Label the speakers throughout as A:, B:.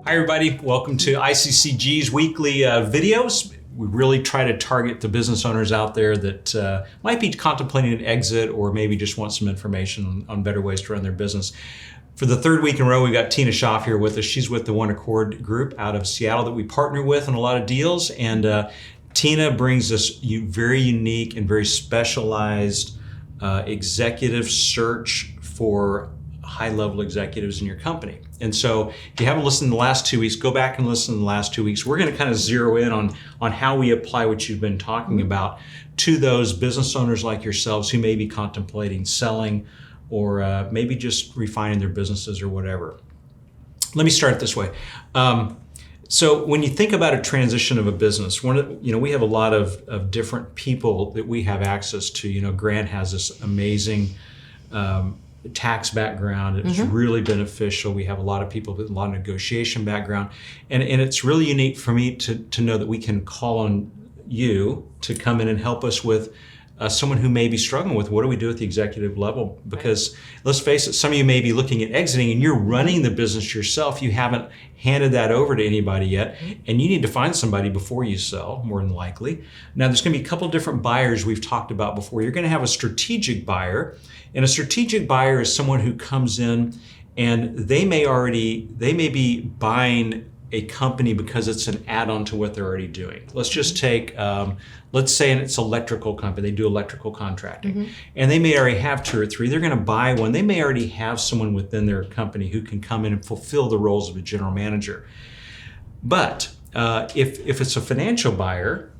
A: Hi everybody, welcome to ICCG's weekly videos. We really try to target the business owners out there that might be contemplating an exit or maybe just want some information on better ways to run their business. For the third week in a row, we've got Tina Schaaf here with us. She's with the OneAccord group out of Seattle that we partner with on a lot of deals. And Tina brings us very unique and very specialized executive search for high-level executives in your company. And so if you haven't listened to the last 2 weeks, go back and listen to the last 2 weeks. We're going to kind of zero in on how we apply what you've been talking about to those business owners like yourselves who may be contemplating selling or maybe just refining their businesses or whatever. Let me start it this way. So when you think about a transition of a business, we have a lot of different people that we have access to. Grant has this amazing tax background. It's really beneficial. We have a lot of people with a lot of negotiation background. And it's really unique for me to know that we can call on you to come in and help us with someone who may be struggling with what do we do at the executive level? Because let's face it, some of you may be looking at exiting and you're running the business yourself. You haven't handed that over to anybody yet. And you need to find somebody before you sell, more than likely. Now, there's going to be a couple different buyers we've talked about before. You're going to have a strategic buyer. And a strategic buyer is someone who comes in and they may be buying a company because it's an add-on to what they're already doing. Let's just take, let's say it's an electrical company, they do electrical contracting, and they may already have 2 or 3. They're going to buy one. They may already have someone within their company who can come in and fulfill the roles of a general manager. But if it's a financial buyer,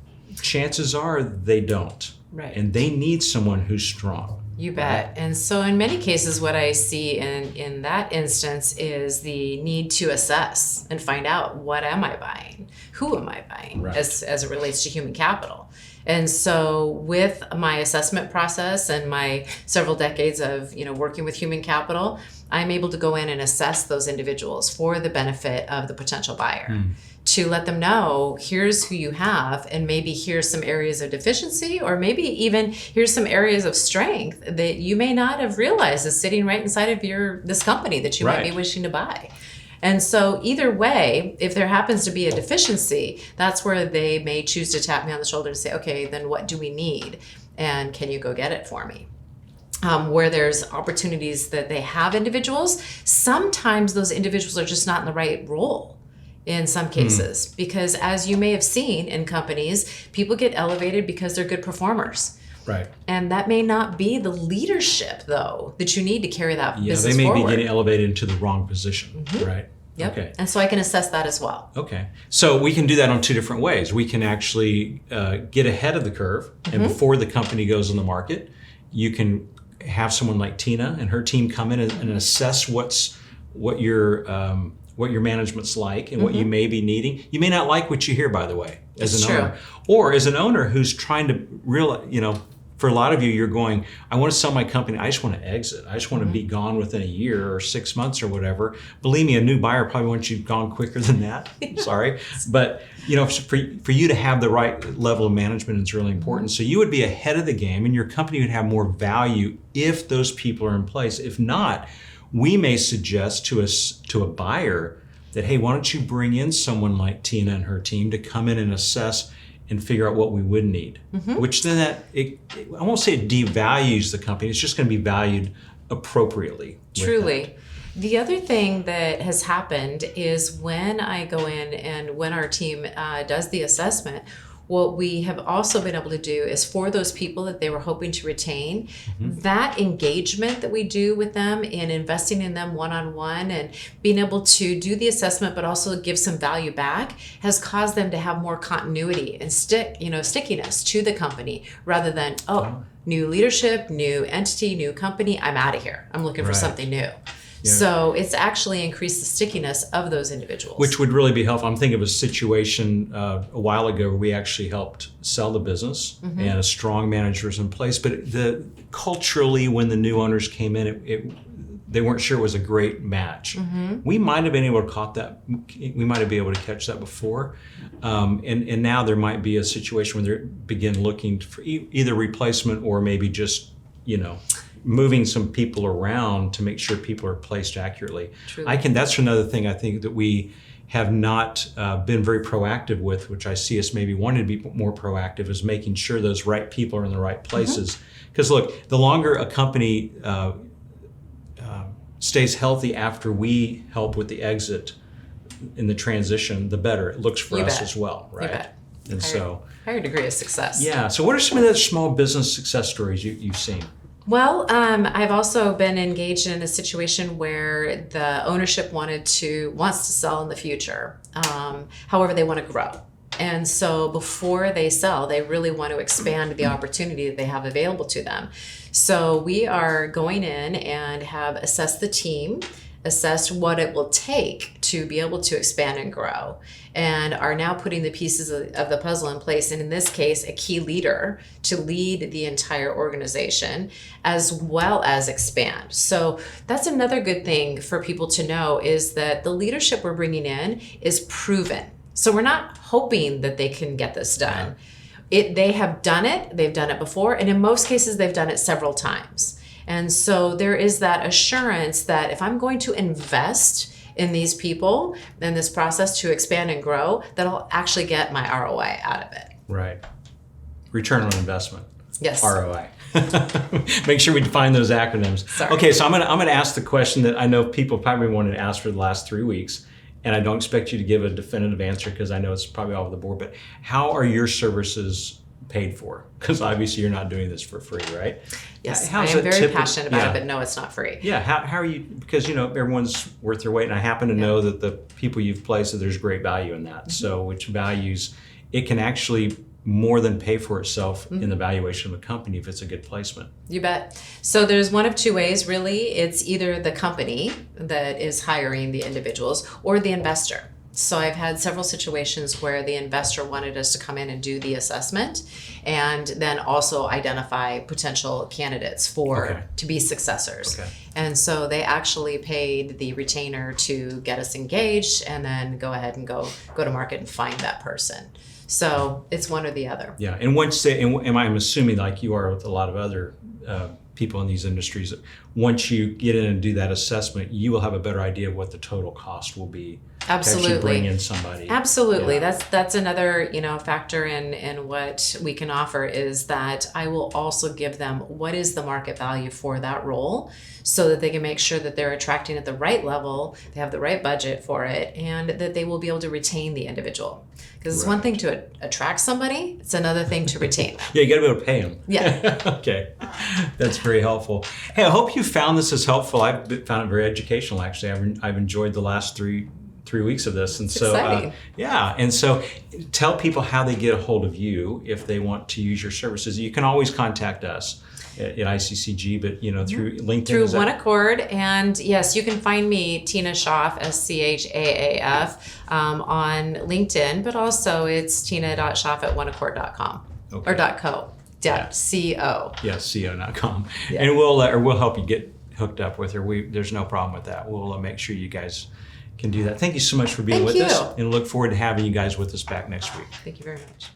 A: chances are they don't.
B: Right.
A: And they need someone who's strong.
B: You bet. And so in many cases, what I see in that instance is the need to assess and find out, what am I buying? Who am I buying as it relates to human capital? And so with my assessment process and my several decades of working with human capital, I'm able to go in and assess those individuals for the benefit of the potential buyer. To let them know, here's who you have, and maybe here's some areas of deficiency, or maybe even here's some areas of strength that you may not have realized is sitting right inside of this company that you might be wishing to buy. And so either way, if there happens to be a deficiency, that's where they may choose to tap me on the shoulder and say, okay, then what do we need? And can you go get it for me? Where there's opportunities that they have individuals, sometimes those individuals are just not in the right role. In some cases, because as you may have seen in companies, people get elevated because they're good performers.
A: Right.
B: And that may not be the leadership, though, that you need to carry that business
A: forward. Yeah, they may
B: be
A: getting elevated into the wrong position, right?
B: Yep.
A: Okay.
B: And so I can assess that as well.
A: Okay. So we can do that on 2 different ways. We can actually get ahead of the curve, and before the company goes on the market, you can have someone like Tina and her team come in and assess what your management's like and what you may be needing. You may not like what you hear, by the way, as an owner. Or as an owner who's trying to realize, for a lot of you, you're going, I want to sell my company. I just want to exit. I just want to be gone within a year or 6 months or whatever. Believe me, a new buyer probably wants you gone quicker than that. Sorry. But, for you to have the right level of management is really important. So you would be ahead of the game and your company would have more value if those people are in place. If not, we may suggest to a buyer that, hey, why don't you bring in someone like Tina and her team to come in and assess and figure out what we would need, which then I won't say it devalues the company. It's just going to be valued appropriately.
B: Truly. The other thing that has happened is when I go in and when our team does the assessment, what we have also been able to do is for those people that they were hoping to retain, that engagement that we do with them in investing in them one-on-one and being able to do the assessment but also give some value back has caused them to have more continuity and stickiness to the company rather than, new leadership, new entity, new company, I'm out of here. I'm looking for something new. Yeah. So it's actually increased the stickiness of those individuals.
A: Which would really be helpful. I'm thinking of a situation a while ago where we actually helped sell the business and a strong manager was in place. But culturally, when the new owners came in, they weren't sure it was a great match. We might have been able to caught that. We might have been able to catch that before. And now there might be a situation where they begin looking for either replacement or maybe just, moving some people around to make sure people are placed accurately.
B: Truly.
A: That's another thing I think that we have not been very proactive with, which I see us maybe wanting to be more proactive, is making sure those right people are in the right places. Because look, the longer a company stays healthy after we help with the exit in the transition, the better it looks for us as well, right?
B: You bet.
A: And
B: higher degree of success.
A: Yeah. So what are some of the small business success stories you've seen?
B: Well, I've also been engaged in a situation where the ownership wants to sell in the future. However, they want to grow. And so before they sell, they really want to expand the opportunity that they have available to them. So we are going in and have assessed the team, assessed what it will take to be able to expand and grow, and are now putting the pieces of the puzzle in place. And in this case, a key leader to lead the entire organization as well as expand. So that's another good thing for people to know, is that the leadership we're bringing in is proven. So we're not hoping that they can get this done. They have done it. They've done it before. And in most cases, they've done it several times. And so there is that assurance that if I'm going to invest in these people in this process to expand and grow, that I'll actually get my ROI out of it.
A: Right. Return on investment.
B: Yes.
A: ROI. Make sure we define those acronyms.
B: Sorry.
A: Okay, so I'm gonna ask the question that I know people probably wanted to ask for the last 3 weeks, and I don't expect you to give a definitive answer because I know it's probably all over the board, but how are your services paid for? Because obviously you're not doing this for free, right?
B: Yes, I am very passionate about it, but no, it's not free.
A: Yeah, how are you, because everyone's worth their weight, and I happen to know that the people you've placed, that there's great value in that. So which values, it can actually more than pay for itself in the valuation of a company if it's a good placement.
B: You bet. So there's one of two ways, really. It's either the company that is hiring the individuals or the investor. So I've had several situations where the investor wanted us to come in and do the assessment and then also identify potential candidates to be successors.
A: Okay.
B: And so they actually paid the retainer to get us engaged and then go ahead and go to market and find that person. So it's one or the other.
A: Yeah, and I'm assuming, like you are with a lot of other people in these industries, that once you get in and do that assessment, you will have a better idea of what the total cost will be.
B: Absolutely.
A: To actually bring in somebody.
B: Absolutely.
A: Yeah.
B: That's another factor in what we can offer, is that I will also give them what is the market value for that role, so that they can make sure that they're attracting at the right level, they have the right budget for it, and that they will be able to retain the individual. Because it's one thing to attract somebody, it's another thing to retain them.
A: Yeah, you got to be able to pay them.
B: Yeah.
A: Okay, that's very helpful. Hey, I hope you found this as helpful. I've found it very educational, actually. I've enjoyed the last three weeks of this, and so
B: exciting.
A: and so tell people how they get a hold of you if they want to use your services. You can always contact us at ICCG, but through LinkedIn.
B: Through OneAccord, and yes, you can find me, Tina Schaaf, SCHAAF, on LinkedIn, but also it's tina.schaaf@oneaccord.com or .co. .co.
A: Yes, co.com. Yeah. And we'll help you get hooked up with her. There's no problem with that. We'll make sure you guys can do that. Thank you so much for being with us, and look forward to having you guys with us back next week.
B: Thank you very much.